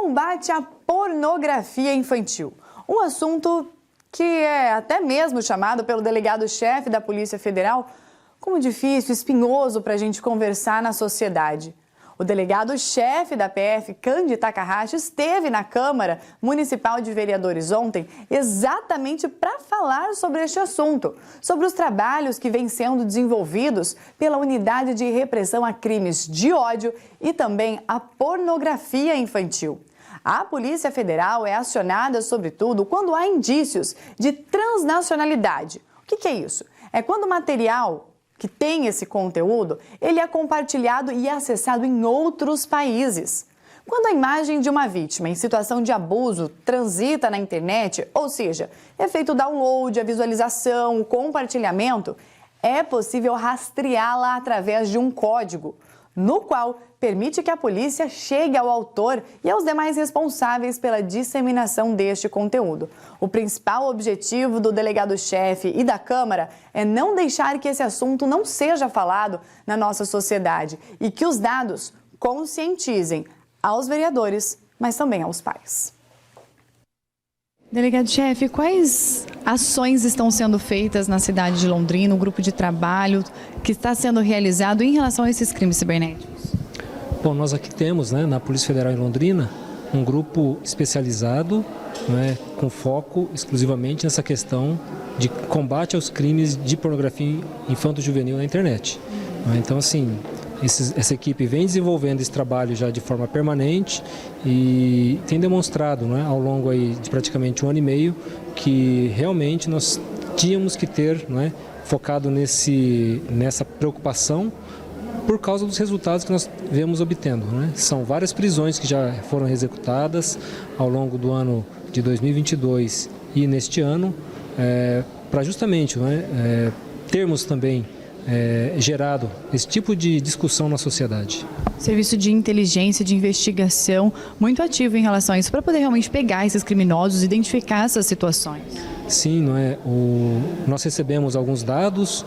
combate à pornografia infantil. Um assunto que é até mesmo chamado pelo delegado-chefe da Polícia Federal como difícil, espinhoso para a gente conversar na sociedade. O delegado-chefe da PF, Cândido Takahashi, esteve na Câmara Municipal de Vereadores ontem exatamente para falar sobre este assunto, sobre os trabalhos que vêm sendo desenvolvidos pela Unidade de Repressão a Crimes de Ódio e também a pornografia infantil. A Polícia Federal é acionada, sobretudo, quando há indícios de transnacionalidade. O que é isso? É quando o material que tem esse conteúdo, ele é compartilhado e acessado em outros países. Quando a imagem de uma vítima em situação de abuso transita na internet, ou seja, é feito o download, a visualização, o compartilhamento, é possível rastreá-la através de um código, no qual permite que a polícia chegue ao autor e aos demais responsáveis pela disseminação deste conteúdo. O principal objetivo do delegado-chefe e da Câmara é não deixar que esse assunto não seja falado na nossa sociedade e que os dados conscientizem aos vereadores, mas também aos pais. Delegado-chefe, quais ações estão sendo feitas na cidade de Londrina, o grupo de trabalho que está sendo realizado em relação a esses crimes cibernéticos? Bom, nós aqui temos, na Polícia Federal em Londrina, um grupo especializado, com foco exclusivamente nessa questão de combate aos crimes de pornografia infanto-juvenil na internet. Então, assim, essa equipe vem desenvolvendo esse trabalho já de forma permanente e tem demonstrado, ao longo aí de praticamente 1 ano e meio, que realmente nós tínhamos que ter, focado nessa preocupação por causa dos resultados que nós vemos obtendo. São várias prisões que já foram executadas ao longo do ano de 2022 e neste ano, para justamente termos também gerado esse tipo de discussão na sociedade. Serviço de inteligência, de investigação, muito ativo em relação a isso, para poder realmente pegar esses criminosos, identificar essas situações. Sim, nós recebemos alguns dados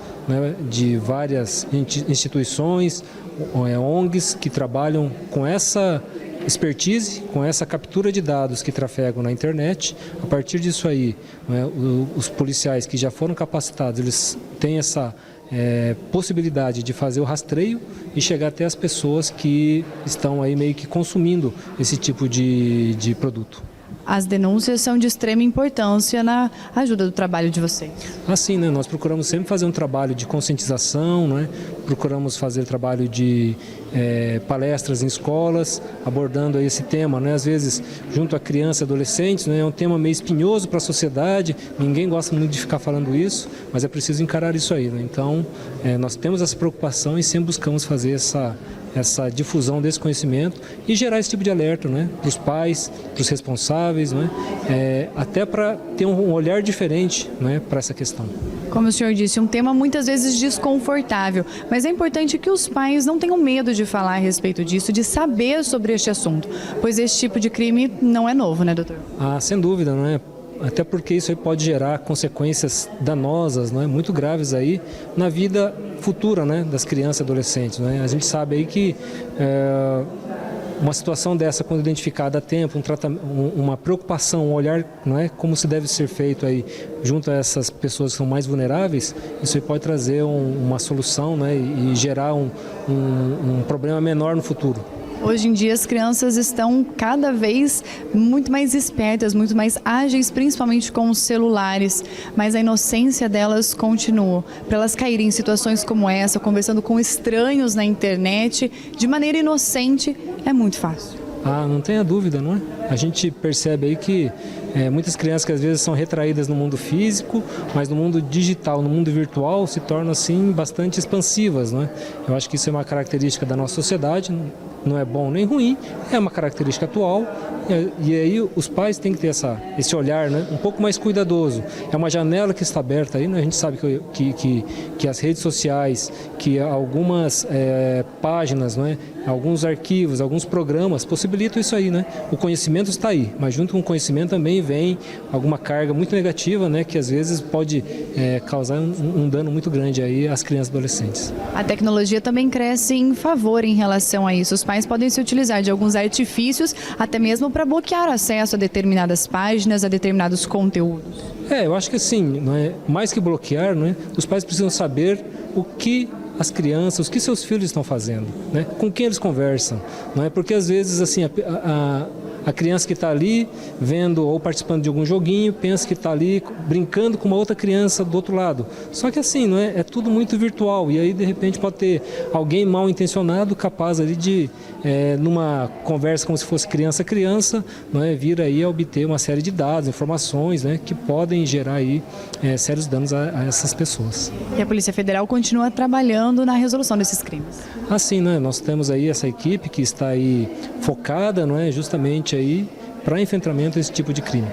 de várias instituições, ONGs que trabalham com essa expertise, com essa captura de dados que trafegam na internet. A partir disso aí, os policiais que já foram capacitados, eles têm essa possibilidade de fazer o rastreio e chegar até as pessoas que estão aí meio que consumindo esse tipo de produto. As denúncias são de extrema importância na ajuda do trabalho de vocês. Assim, nós procuramos sempre fazer um trabalho de conscientização, procuramos fazer trabalho de palestras em escolas, abordando aí esse tema, às vezes junto a crianças e adolescentes, é um tema meio espinhoso para a sociedade, ninguém gosta muito de ficar falando isso, mas é preciso encarar isso aí. Então, nós temos essa preocupação e sempre buscamos fazer essa difusão desse conhecimento e gerar esse tipo de alerta para os pais, para os responsáveis, até para ter um olhar diferente para essa questão. Como o senhor disse, um tema muitas vezes desconfortável, mas é importante que os pais não tenham medo de falar a respeito disso, de saber sobre este assunto, pois esse tipo de crime não é novo, doutor? Sem dúvida, até porque isso aí pode gerar consequências danosas, muito graves aí na vida futura, das crianças e adolescentes. A gente sabe aí que uma situação dessa, quando identificada a tempo, uma preocupação, um olhar, como se deve ser feito aí junto a essas pessoas que são mais vulneráveis, isso aí pode trazer uma solução, e gerar um problema menor no futuro. Hoje em dia as crianças estão cada vez muito mais espertas, muito mais ágeis, principalmente com os celulares, mas a inocência delas continua. Para elas caírem em situações como essa, conversando com estranhos na internet, de maneira inocente, é muito fácil. Não tenha dúvida, A gente percebe aí que muitas crianças que às vezes são retraídas no mundo físico, mas no mundo digital, no mundo virtual, se tornam assim bastante expansivas, Eu acho que isso é uma característica da nossa sociedade, não é bom nem ruim, é uma característica atual e aí os pais têm que ter esse olhar um pouco mais cuidadoso. É uma janela que está aberta aí, A gente sabe que as redes sociais, que algumas páginas alguns arquivos, alguns programas possibilitam isso aí, né? O conhecimento está aí, mas junto com o conhecimento também vem alguma carga muito negativa, né? Que às vezes pode causar um dano muito grande aí às crianças e adolescentes. A tecnologia também cresce em favor em relação a isso. Os pais podem se utilizar de alguns artifícios, até mesmo para bloquear acesso a determinadas páginas, a determinados conteúdos. Eu acho que assim, não é? Mais que bloquear, não é? Os pais precisam saber o que as crianças, o que seus filhos estão fazendo, né? Com quem eles conversam, não é? Porque às vezes assim a criança que está ali vendo ou participando de algum joguinho pensa que está ali brincando com uma outra criança do outro lado. Só que assim, não é? É tudo muito virtual e aí de repente pode ter alguém mal intencionado capaz ali de numa conversa como se fosse criança a criança, não é? Vir aí a obter uma série de dados, informações, né? Que podem gerar aí sérios danos a essas pessoas. E a Polícia Federal continua trabalhando na resolução desses crimes. Assim, né? Nós temos aí essa equipe que está aí focada, não é? Justamente aí para enfrentamento a esse tipo de crime.